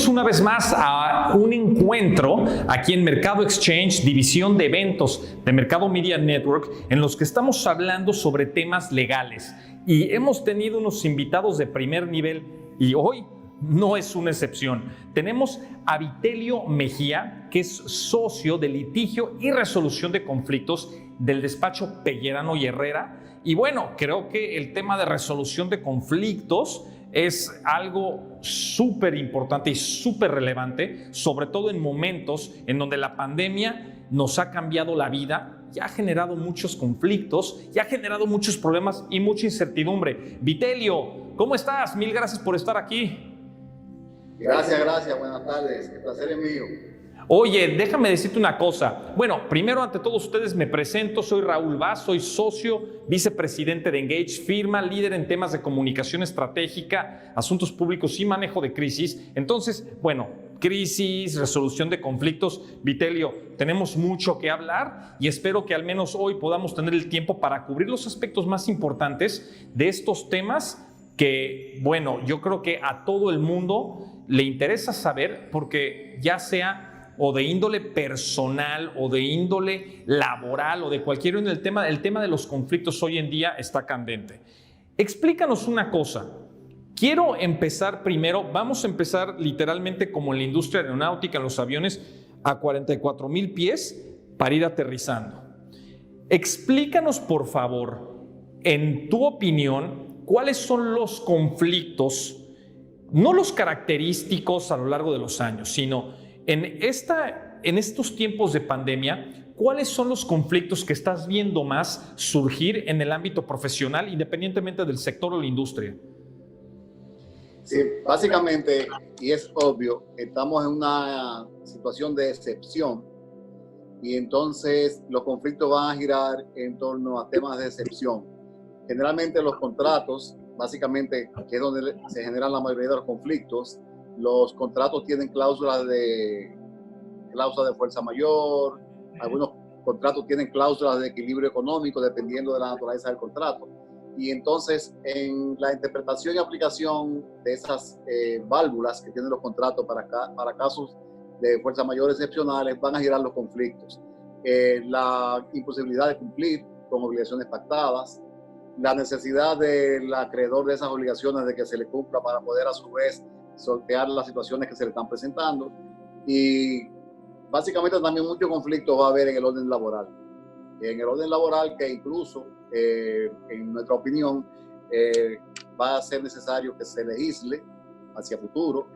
Bienvenidos una vez más a un encuentro aquí en Mercado Exchange, división de eventos de Mercado Media Network, en los que estamos hablando sobre temas legales. Y hemos tenido unos invitados de primer nivel y hoy no es una excepción. Tenemos a Vitelio Mejía, que es socio de litigio y resolución de conflictos del despacho Pellerano y Herrera. Y bueno, creo que el tema de resolución de conflictos es algo súper importante y súper relevante, sobre todo en momentos en donde la pandemia nos ha cambiado la vida, ya ha generado muchos conflictos, ya ha generado muchos problemas y mucha incertidumbre. Vitelio, ¿cómo estás? Mil gracias por estar aquí. Gracias, buenas tardes, el placer es mío. Oye, déjame decirte una cosa. Bueno, primero ante todos ustedes me presento, soy Raúl Vaz, soy socio, vicepresidente de Engage, firma líder en temas de comunicación estratégica, asuntos públicos y manejo de crisis. Entonces, bueno, crisis, resolución de conflictos. Vitelio, tenemos mucho que hablar y espero que al menos hoy podamos tener el tiempo para cubrir los aspectos más importantes de estos temas que, bueno, yo creo que a todo el mundo le interesa saber, porque ya sea o de índole personal o de índole laboral o de cualquier el tema de los conflictos hoy en día está candente. Explícanos una cosa. Quiero empezar primero, vamos a empezar literalmente como en la industria aeronáutica, en los aviones, a 44,000 pies para ir aterrizando. Explícanos, por favor, en tu opinión, cuáles son los conflictos, no los característicos a lo largo de los años, sino en estos tiempos de pandemia, ¿cuáles son los conflictos que estás viendo más surgir en el ámbito profesional, independientemente del sector o la industria? Sí, básicamente, y es obvio, estamos en una situación de excepción y entonces los conflictos van a girar en torno a temas de excepción. Generalmente los contratos, básicamente, que es donde se generan la mayoría de los conflictos, los contratos tienen cláusulas de fuerza mayor, algunos contratos tienen cláusulas de equilibrio económico dependiendo de la naturaleza del contrato. Y entonces en la interpretación y aplicación de esas válvulas que tienen los contratos para casos de fuerza mayor excepcionales van a girar los conflictos. La imposibilidad de cumplir con obligaciones pactadas, la necesidad del acreedor de esas obligaciones de que se le cumpla para poder a su vez sortear las situaciones que se le están presentando, y básicamente también mucho conflicto va a haber en el orden laboral. En el orden laboral, que incluso, en nuestra opinión, va a ser necesario que se legisle hacia futuro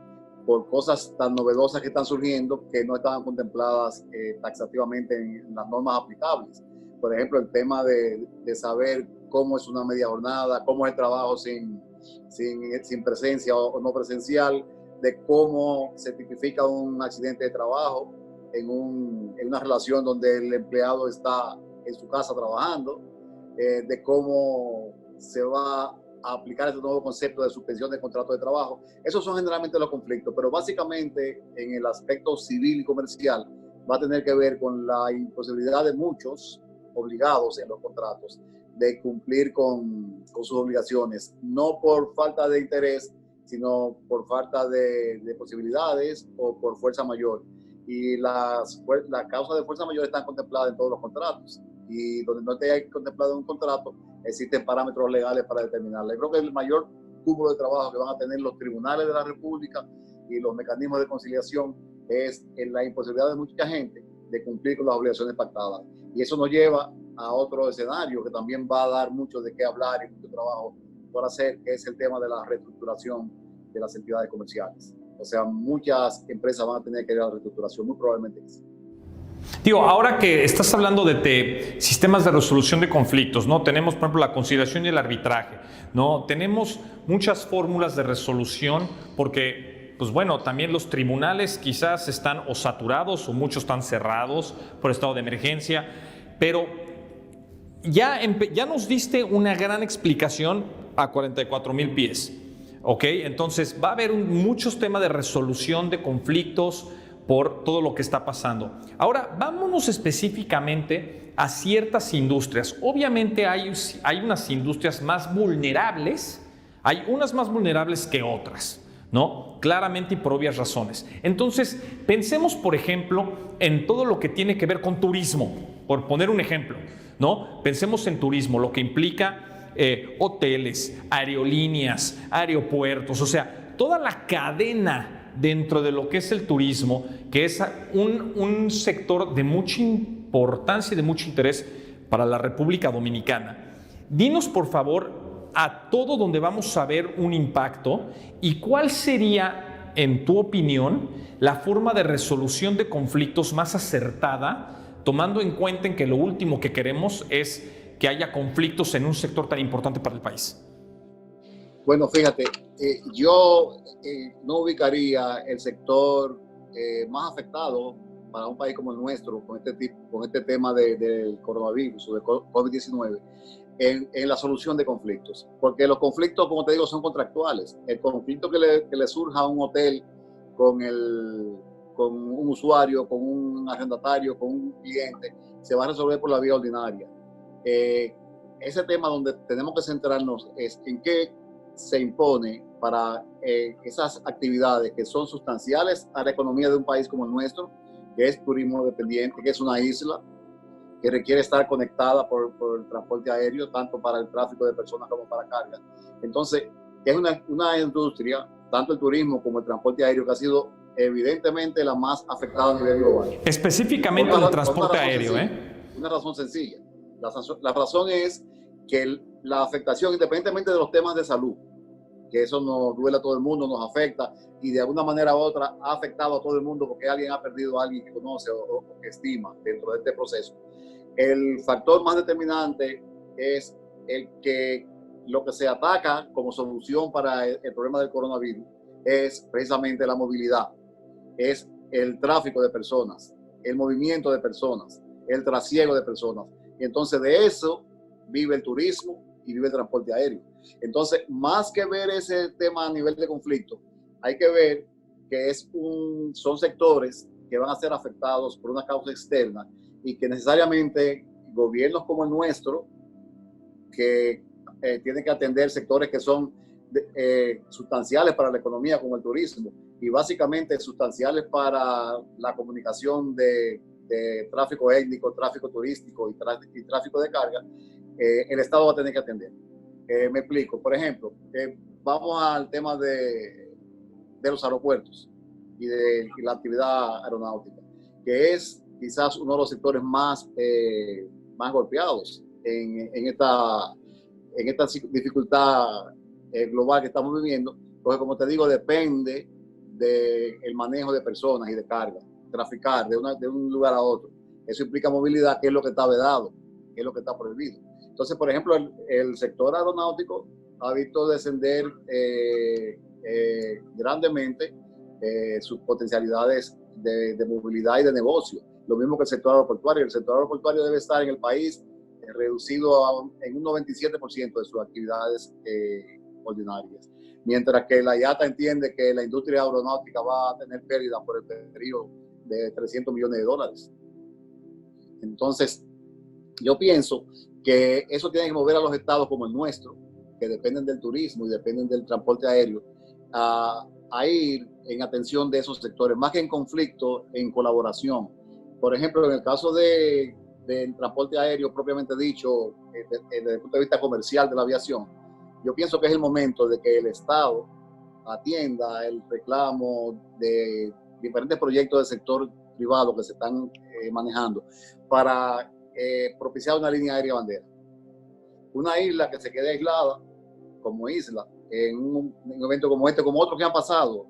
por cosas tan novedosas que están surgiendo que no estaban contempladas taxativamente en las normas aplicables. Por ejemplo, el tema de saber cómo es una media jornada, cómo es el trabajo sin presencia o no presencial, de cómo se tipifica un accidente de trabajo en una relación donde el empleado está en su casa trabajando, de cómo se va a aplicar este nuevo concepto de suspensión de contrato de trabajo. Esos son generalmente los conflictos, pero básicamente en el aspecto civil y comercial va a tener que ver con la imposibilidad de muchos obligados en los contratos de cumplir con sus obligaciones, no por falta de interés, sino por falta de posibilidades o por fuerza mayor. Y las causas de fuerza mayor están contempladas en todos los contratos. Y donde no esté contemplado en un contrato, existen parámetros legales para determinarla. Yo creo que el mayor cúmulo de trabajo que van a tener los tribunales de la República y los mecanismos de conciliación es en la imposibilidad de mucha gente de cumplir con las obligaciones pactadas. Y eso nos lleva a otro escenario que también va a dar mucho de qué hablar y mucho trabajo por hacer, que es el tema de la reestructuración de las entidades comerciales. O sea, muchas empresas van a tener que ir a la reestructuración, muy probablemente sí. Tío, ahora que estás hablando de sistemas de resolución de conflictos, ¿no? Tenemos, por ejemplo, la conciliación y el arbitraje, ¿no? Tenemos muchas fórmulas de resolución porque, pues bueno, también los tribunales quizás están o saturados o muchos están cerrados por estado de emergencia, pero ya nos diste una gran explicación a 44,000 pies, ¿ok? Entonces va a haber muchos temas de resolución de conflictos por todo lo que está pasando. Ahora, vámonos específicamente a ciertas industrias. Obviamente hay unas industrias más vulnerables, hay unas más vulnerables que otras, ¿no? Claramente y por obvias razones. Entonces, pensemos, por ejemplo, en todo lo que tiene que ver con turismo, por poner un ejemplo, ¿no? Pensemos en turismo, lo que implica hoteles, aerolíneas, aeropuertos, o sea, toda la cadena dentro de lo que es el turismo, que es un sector de mucha importancia y de mucho interés para la República Dominicana. Dinos, por favor, a todo donde vamos a ver un impacto y cuál sería, en tu opinión, la forma de resolución de conflictos más acertada, tomando en cuenta en que lo último que queremos es que haya conflictos en un sector tan importante para el país. Bueno, fíjate, yo no ubicaría el sector más afectado para un país como el nuestro con este tema del coronavirus o de COVID-19 en la solución de conflictos. Porque los conflictos, como te digo, son contractuales. El conflicto que le surja a un hotel con un usuario, con un arrendatario, con un cliente, se va a resolver por la vía ordinaria. Ese tema donde tenemos que centrarnos es en qué se impone para esas actividades que son sustanciales a la economía de un país como el nuestro, que es turismo dependiente, que es una isla que requiere estar conectada por el transporte aéreo, tanto para el tráfico de personas como para carga. Entonces, es una industria, tanto el turismo como el transporte aéreo, que ha sido evidentemente la más afectada a nivel global. Específicamente el transporte aéreo, Una razón sencilla. La razón es que la afectación, independientemente de los temas de salud, que eso nos duele a todo el mundo, nos afecta y de alguna manera u otra ha afectado a todo el mundo porque alguien ha perdido a alguien que conoce o que estima dentro de este proceso. El factor más determinante es el que lo que se ataca como solución para el problema del coronavirus es precisamente la movilidad, es el tráfico de personas, el movimiento de personas, el trasiego de personas. Y entonces de eso vive el turismo y vive el transporte aéreo. Entonces, más que ver ese tema a nivel de conflicto, hay que ver que son sectores que van a ser afectados por una causa externa y que necesariamente gobiernos como el nuestro, que tienen que atender sectores que son sustanciales para la economía, como el turismo, y básicamente sustanciales para la comunicación de tráfico étnico, tráfico turístico y tráfico de carga, el Estado va a tener que atender. Me explico. Por ejemplo, vamos al tema de los aeropuertos y la actividad aeronáutica, que es quizás uno de los sectores más golpeados en esta dificultad global que estamos viviendo, porque como te digo, depende del manejo de personas y de carga, traficar de un lugar a otro. Eso implica movilidad, que es lo que está vedado, que es lo que está prohibido. Entonces, por ejemplo, el sector aeronáutico ha visto descender grandemente sus potencialidades de movilidad y de negocio. Lo mismo que el sector aeroportuario. El sector aeroportuario debe estar en el país reducido en un 97% de sus actividades ordinarias. Mientras que la IATA entiende que la industria aeronáutica va a tener pérdidas por el periodo de $300 millones. Entonces, yo pienso que eso tiene que mover a los estados como el nuestro, que dependen del turismo y dependen del transporte aéreo, a ir en atención de esos sectores, más que en conflicto, en colaboración. Por ejemplo, en el caso del transporte aéreo propiamente dicho, desde el punto de vista comercial de la aviación, yo pienso que es el momento de que el Estado atienda el reclamo de diferentes proyectos del sector privado que se están manejando para propiciar una línea aérea bandera. Una isla que se quede aislada como isla en un evento como este, como otros que han pasado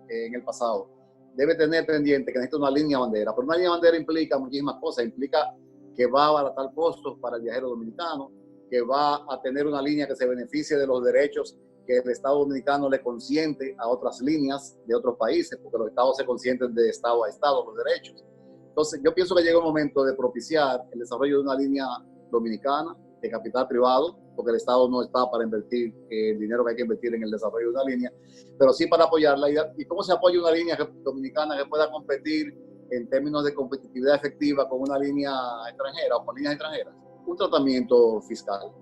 en el pasado, debe tener pendiente que necesita una línea bandera. Pero una línea bandera implica muchísimas cosas. Implica que va a abaratar costos para el viajero dominicano, que va a tener una línea que se beneficie de los derechos que el Estado dominicano le consiente a otras líneas de otros países, porque los estados se consienten de estado a estado los derechos. Entonces, yo pienso que llega el momento de propiciar el desarrollo de una línea dominicana de capital privado, porque el Estado no está para invertir el dinero que hay que invertir en el desarrollo de una línea, pero sí para apoyarla. ¿Y cómo se apoya una línea dominicana que pueda competir en términos de competitividad efectiva con una línea extranjera o con líneas extranjeras? Un tratamiento fiscal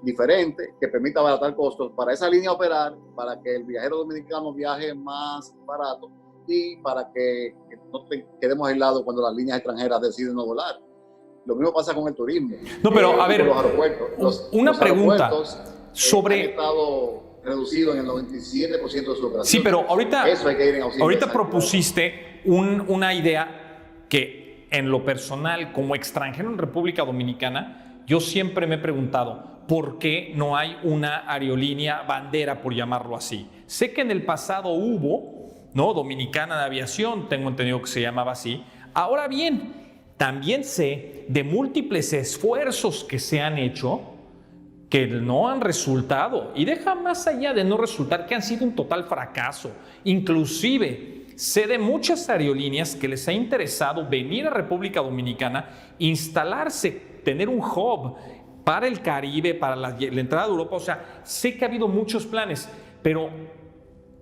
diferente que permita abaratar costos para esa línea operar, para que el viajero dominicano viaje más barato y para que no quedemos aislados cuando las líneas extranjeras deciden no volar. Lo mismo pasa con el turismo. No, pero a ver, los aeropuertos. Una pregunta sobre... Han estado reducidos en el 97% de su operación. Sí, pero ahorita, eso hay que ir en auxilio. Ahorita propusiste una idea que en lo personal, como extranjero en República Dominicana, yo siempre me he preguntado, ¿por qué no hay una aerolínea bandera, por llamarlo así? Sé que en el pasado hubo, ¿no? Dominicana de Aviación, tengo entendido que se llamaba así. Ahora bien, también sé de múltiples esfuerzos que se han hecho que no han resultado, y deja más allá de no resultar, que han sido un total fracaso. Inclusive, sé de muchas aerolíneas que les ha interesado venir a República Dominicana, instalarse, tener un hub para el Caribe, para la entrada de Europa. O sea, sé que ha habido muchos planes, pero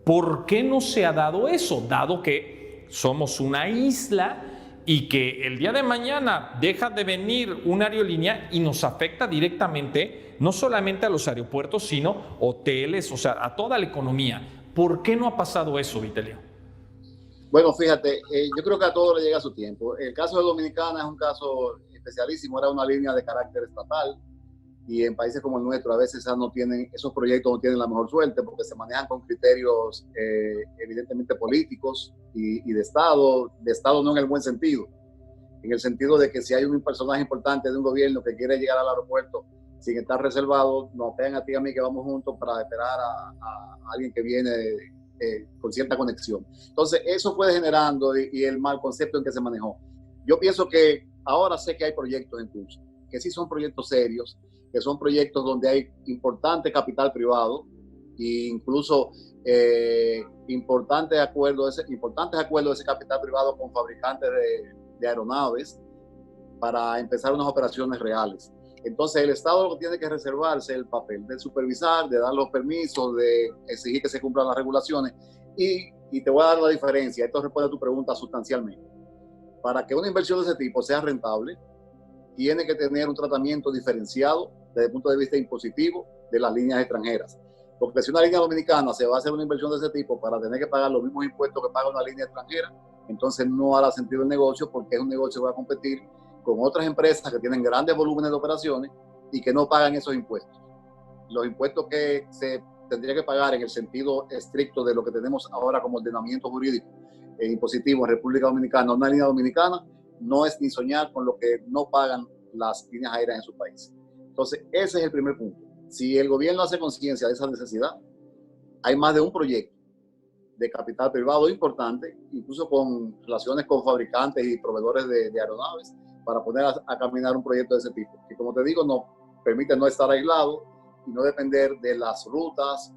¿por qué no se ha dado eso? Dado que somos una isla y que el día de mañana deja de venir una aerolínea y nos afecta directamente, no solamente a los aeropuertos, sino hoteles, o sea, a toda la economía. ¿Por qué no ha pasado eso, Vitelio? Bueno, fíjate, yo creo que a todo le llega su tiempo. El caso de Dominicana es un caso especialísimo, era una línea de carácter estatal, y en países como el nuestro a veces esos proyectos no tienen la mejor suerte porque se manejan con criterios evidentemente políticos y de Estado no en el buen sentido, en el sentido de que si hay un personaje importante de un gobierno que quiere llegar al aeropuerto sin estar reservado, nos pegan a ti y a mí que vamos juntos para esperar a alguien que viene con cierta conexión. Entonces eso fue generando y el mal concepto en que se manejó. Yo pienso que ahora sé que hay proyectos en curso, que sí son proyectos serios, que son proyectos donde hay importante capital privado e incluso importantes acuerdos de ese capital privado con fabricantes de aeronaves para empezar unas operaciones reales. Entonces el Estado lo que tiene que reservarse el papel de supervisar, de dar los permisos, de exigir que se cumplan las regulaciones y te voy a dar la diferencia. Esto responde a tu pregunta sustancialmente. Para que una inversión de ese tipo sea rentable, tiene que tener un tratamiento diferenciado desde el punto de vista impositivo de las líneas extranjeras. Porque si una línea dominicana se va a hacer una inversión de ese tipo para tener que pagar los mismos impuestos que paga una línea extranjera, entonces no hará sentido el negocio, porque es un negocio que va a competir con otras empresas que tienen grandes volúmenes de operaciones y que no pagan esos impuestos. Los impuestos que se tendría que pagar en el sentido estricto de lo que tenemos ahora como ordenamiento jurídico impositivo en República Dominicana, una línea dominicana no es ni soñar con lo que no pagan las líneas aéreas en su país. Entonces, ese es el primer punto. Si el gobierno hace conciencia de esa necesidad, hay más de un proyecto de capital privado importante, incluso con relaciones con fabricantes y proveedores de aeronaves, para poner a caminar un proyecto de ese tipo. Que, como te digo, nos permite no estar aislado y no depender de las rutas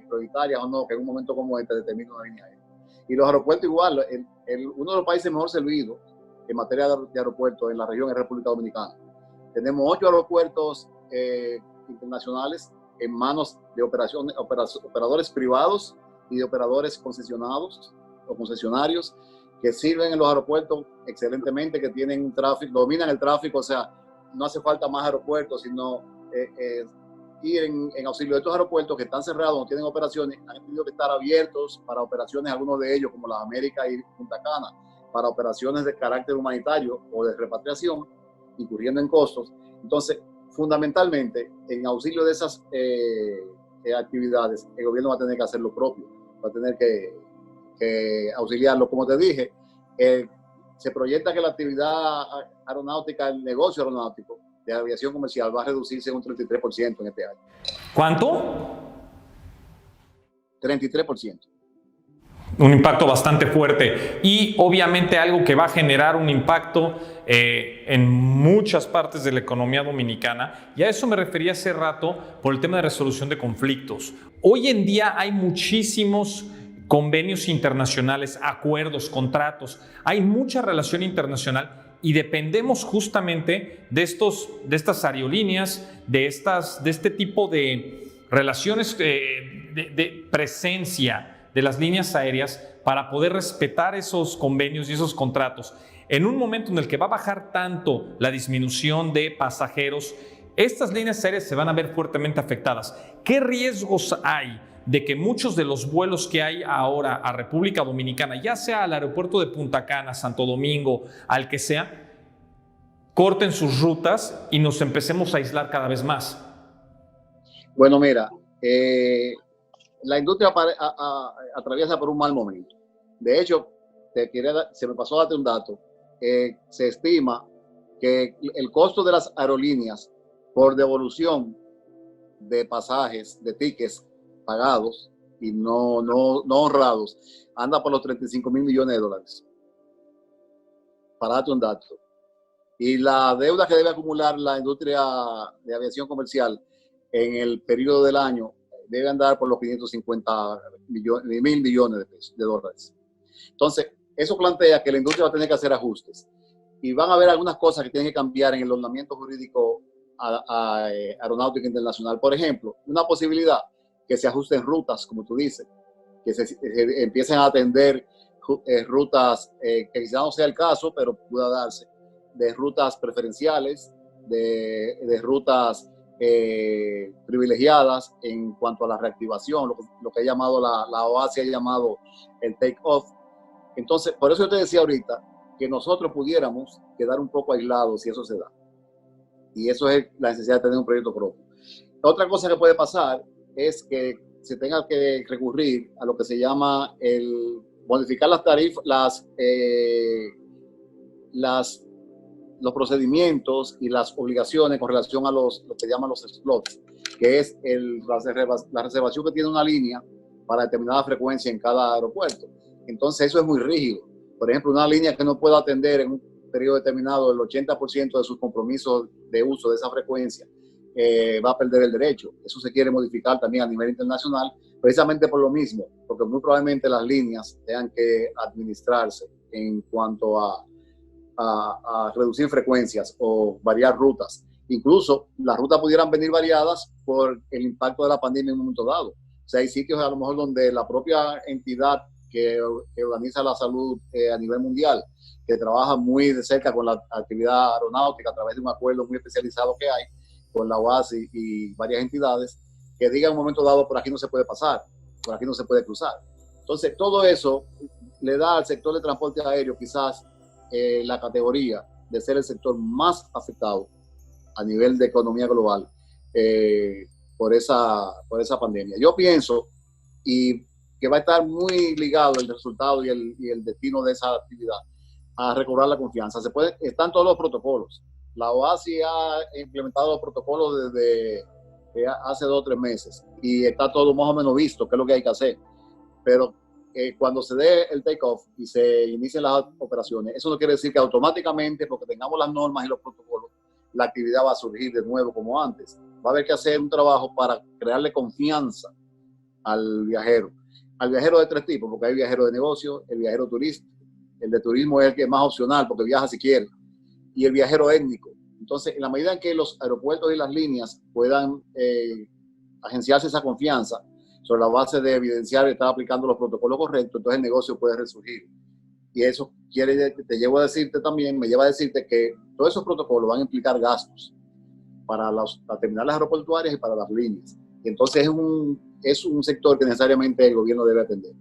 prioritarias o no, que en un momento como este determina una línea aérea. Y los aeropuertos igual, uno de los países mejor servidos en materia de aeropuertos en la región es República Dominicana. Tenemos 8 aeropuertos internacionales en manos de operadores privados y de operadores concesionados o concesionarios que sirven en los aeropuertos excelentemente, que tienen tráfico, dominan el tráfico. O sea, no hace falta más aeropuertos, sino ir en auxilio de estos aeropuertos que están cerrados, no tienen operaciones, han tenido que estar abiertos para operaciones, algunos de ellos como las Américas y Punta Cana, para operaciones de carácter humanitario o de repatriación, incurriendo en costos. Entonces, fundamentalmente, en auxilio de esas actividades, el gobierno va a tener que hacer lo propio, va a tener que auxiliarlo. Como te dije, se proyecta que la actividad aeronáutica, el negocio aeronáutico de aviación comercial va a reducirse un 33% en este año. ¿Cuánto? 33%. Un impacto bastante fuerte y obviamente algo que va a generar un impacto en muchas partes de la economía dominicana, y a eso me refería hace rato por el tema de resolución de conflictos. Hoy en día hay muchísimos convenios internacionales, acuerdos, contratos, hay mucha relación internacional y dependemos justamente de estas aerolíneas, de este tipo de relaciones de presencia de las líneas aéreas para poder respetar esos convenios y esos contratos. En un momento en el que va a bajar tanto la disminución de pasajeros, estas líneas aéreas se van a ver fuertemente afectadas. ¿Qué riesgos hay de que muchos de los vuelos que hay ahora a República Dominicana, ya sea al aeropuerto de Punta Cana, Santo Domingo, al que sea, corten sus rutas y nos empecemos a aislar cada vez más? Bueno, mira, la industria atraviesa por un mal momento. De hecho, se me pasó a darte un dato. Se estima que el costo de las aerolíneas por devolución de pasajes, de tickets pagados y no honrados, anda por los 35 mil millones de dólares. Para darte un dato. Y la deuda que debe acumular la industria de aviación comercial en el periodo del año debe andar por los 550 mil millones de dólares. Entonces, eso plantea que la industria va a tener que hacer ajustes y van a haber algunas cosas que tienen que cambiar en el ordenamiento jurídico aeronáutica internacional. Por ejemplo, una posibilidad que se ajusten rutas, como tú dices, que se empiecen a atender rutas que quizá no sea el caso, pero pueda darse, de rutas preferenciales, de rutas privilegiadas en cuanto a la reactivación, lo que ha llamado la OASI ha llamado el take-off. Entonces, por eso yo te decía ahorita que nosotros pudiéramos quedar un poco aislados si eso se da. Y eso es la necesidad de tener un proyecto propio. Otra cosa que puede pasar es que se tenga que recurrir a lo que se llama el modificar las tarifas, los procedimientos y las obligaciones con relación a lo que llaman los slots, que es la reservación que tiene una línea para determinada frecuencia en cada aeropuerto. Entonces eso es muy rígido. Por ejemplo, una línea que no pueda atender en un periodo determinado el 80% de sus compromisos de uso de esa frecuencia va a perder el derecho. Eso se quiere modificar también a nivel internacional, precisamente por lo mismo, porque muy probablemente las líneas tengan que administrarse en cuanto a reducir frecuencias o variar rutas. Incluso las rutas pudieran venir variadas por el impacto de la pandemia en un momento dado. O sea, hay sitios a lo mejor donde la propia entidad que organiza la salud a nivel mundial, que trabaja muy de cerca con la actividad aeronáutica a través de un acuerdo muy especializado que hay con la OASI y varias entidades, que diga en un momento dado, por aquí no se puede pasar, por aquí no se puede cruzar. Entonces, todo eso le da al sector de transporte aéreo quizás la categoría de ser el sector más afectado a nivel de economía global por esa pandemia. Yo pienso que va a estar muy ligado el resultado y el destino de esa actividad a recobrar la confianza. Están todos los protocolos. La OASI ha implementado los protocolos desde hace 2 o 3 meses y está todo más o menos visto qué es lo que hay que hacer. Pero cuando se dé el take-off y se inicien las operaciones, eso no quiere decir que automáticamente, porque tengamos las normas y los protocolos, la actividad va a surgir de nuevo como antes. Va a haber que hacer un trabajo para crearle confianza al viajero. Al viajero de 3 tipos, porque hay viajero de negocio, el viajero turístico, el de turismo es el que es más opcional porque viaja si quiere, y el viajero étnico. Entonces, en la medida en que los aeropuertos y las líneas puedan agenciarse esa confianza sobre la base de evidenciar que está aplicando los protocolos correctos, entonces el negocio puede resurgir. Y eso me lleva a decirte que todos esos protocolos van a implicar gastos para las terminales aeroportuarias y para las líneas. Y entonces es un sector que necesariamente el gobierno debe atender.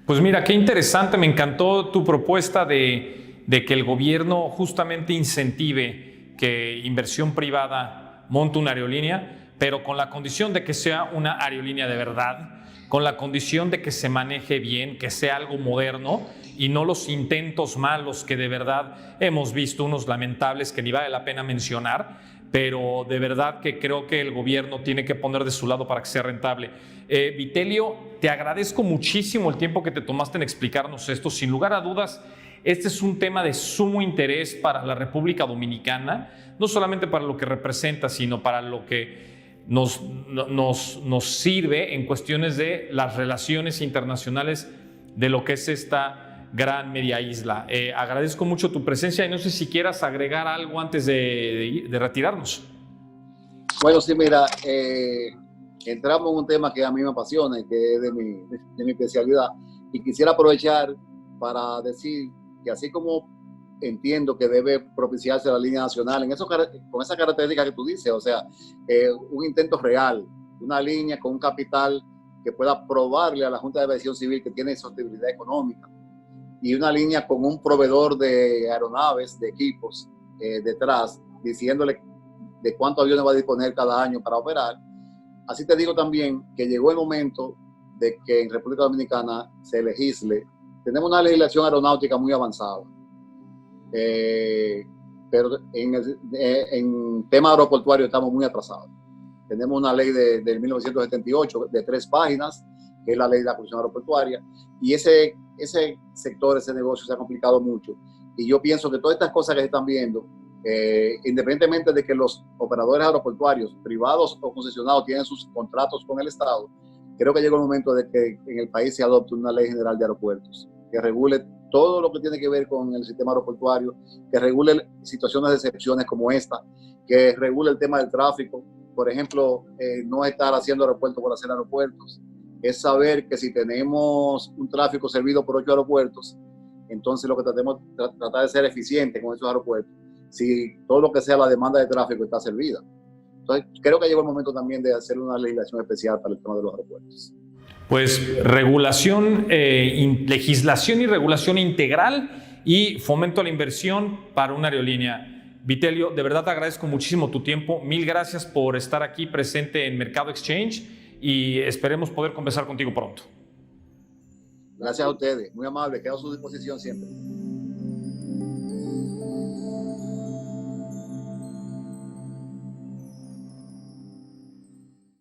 Pues mira, qué interesante, me encantó tu propuesta de que el gobierno justamente incentive que inversión privada monte una aerolínea, pero con la condición de que sea una aerolínea de verdad, con la condición de que se maneje bien, que sea algo moderno y no los intentos malos que de verdad hemos visto, unos lamentables que ni vale la pena mencionar, pero de verdad que creo que el gobierno tiene que poner de su lado para que sea rentable. Vitelio, te agradezco muchísimo el tiempo que te tomaste en explicarnos esto. Sin lugar a dudas, este es un tema de sumo interés para la República Dominicana, no solamente para lo que representa, sino para lo que nos sirve en cuestiones de las relaciones internacionales de lo que es esta gran media isla. Agradezco mucho tu presencia y no sé si quieras agregar algo antes de retirarnos. Bueno, sí, mira, entramos en un tema que a mí me apasiona y que es de mi especialidad, y quisiera aprovechar para decir que así como entiendo que debe propiciarse la línea nacional en eso, con esa característica que tú dices, o sea, un intento real, una línea con un capital que pueda probarle a la Junta de Aviación Civil que tiene sostenibilidad económica, y una línea con un proveedor de aeronaves, de equipos detrás, diciéndole de cuántos aviones va a disponer cada año para operar. Así te digo también que llegó el momento de que en República Dominicana se legisle. Tenemos una legislación aeronáutica muy avanzada, pero en tema aeroportuario estamos muy atrasados. Tenemos una ley de 1978 de 3 páginas, que es la ley de la construcción aeroportuaria, y ese sector, ese negocio se ha complicado mucho. Y yo pienso que todas estas cosas que se están viendo, independientemente de que los operadores aeroportuarios, privados o concesionados, tienen sus contratos con el Estado, creo que llegó el momento de que en el país se adopte una ley general de aeropuertos que regule todo lo que tiene que ver con el sistema aeroportuario, que regule situaciones de excepciones como esta, que regule el tema del tráfico. Por ejemplo, no estar haciendo aeropuertos por hacer aeropuertos, es saber que si tenemos un tráfico servido por 8 aeropuertos, entonces lo que tratar de ser eficiente con esos aeropuertos, si todo lo que sea la demanda de tráfico está servida. Entonces, creo que llegó el momento también de hacer una legislación especial para el tema de los aeropuertos. Pues regulación, legislación y regulación integral y fomento a la inversión para una aerolínea. Vitelio, de verdad te agradezco muchísimo tu tiempo. Mil gracias por estar aquí presente en Mercado Exchange y esperemos poder conversar contigo pronto. Gracias a ustedes, muy amable, quedo a su disposición siempre.